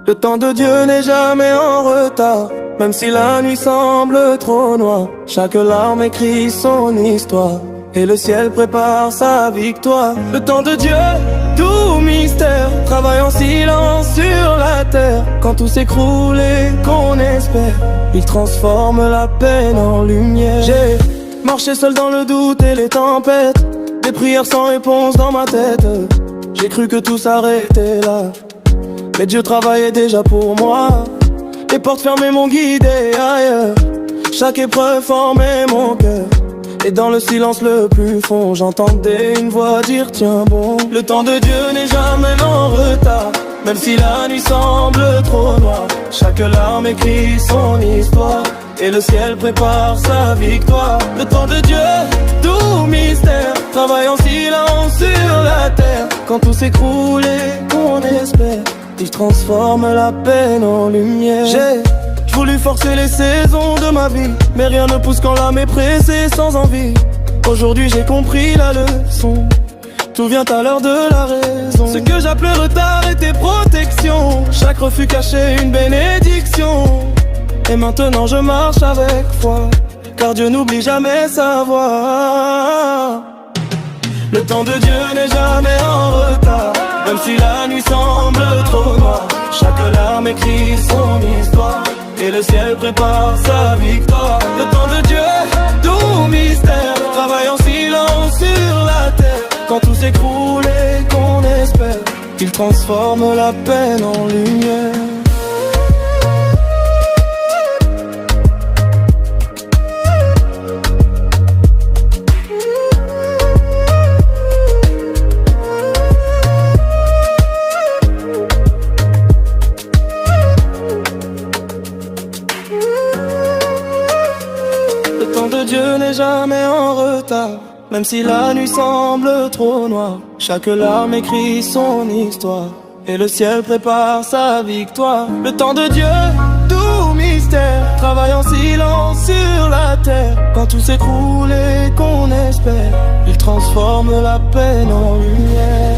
Le temps de Dieu n'est jamais en retard, même si la nuit semble trop noire. Chaque larme écrit son histoire, et le ciel prépare sa victoire. Le temps de Dieu, tout mystère, travaille en silence sur la terre. Quand tout s'écroule et qu'on espère, il transforme la peine en lumière. J'ai marché seul dans le doute et les tempêtes, des prières sans réponse dans ma tête. J'ai cru que tout s'arrêtait là, mais Dieu travaillait déjà pour moi. Les portes fermées m'ont guidé ailleurs, chaque épreuve formait mon cœur. Et dans le silence le plus fond, j'entendais une voix dire tiens bon. Le temps de Dieu n'est jamais en retard, même si la nuit semble trop noire. Chaque larme écrit son histoire, et le ciel prépare sa victoire. Le temps de Dieu, tout mystère, travaille en silence sur la terre. Quand tout s'écroule et qu'on espère, il transforme la peine en lumière. J'ai voulu forcer les saisons de ma vie, mais rien ne pousse quand l'âme est pressée sans envie. Aujourd'hui j'ai compris la leçon, tout vient à l'heure de la raison. Ce que j'appelais retard était protection, chaque refus cachait une bénédiction. Et maintenant je marche avec foi, car Dieu n'oublie jamais sa voix. Le temps de Dieu n'est jamais en retard, même si la nuit semble trop noire. Chaque larme écrit son histoire, et le ciel prépare sa victoire. Le temps de Dieu, tout mystère, travaille en silence sur la terre. Quand tout s'écroule et qu'on espère, il transforme la peine en lumière. Le temps de Dieu n'est jamais en retard, même si la nuit semble trop noire. Chaque larme écrit son histoire, et le ciel prépare sa victoire. Le temps de Dieu, tout mystère, travaille en silence sur la terre. Quand tout s'écroule et qu'on espère, il transforme la peine en lumière.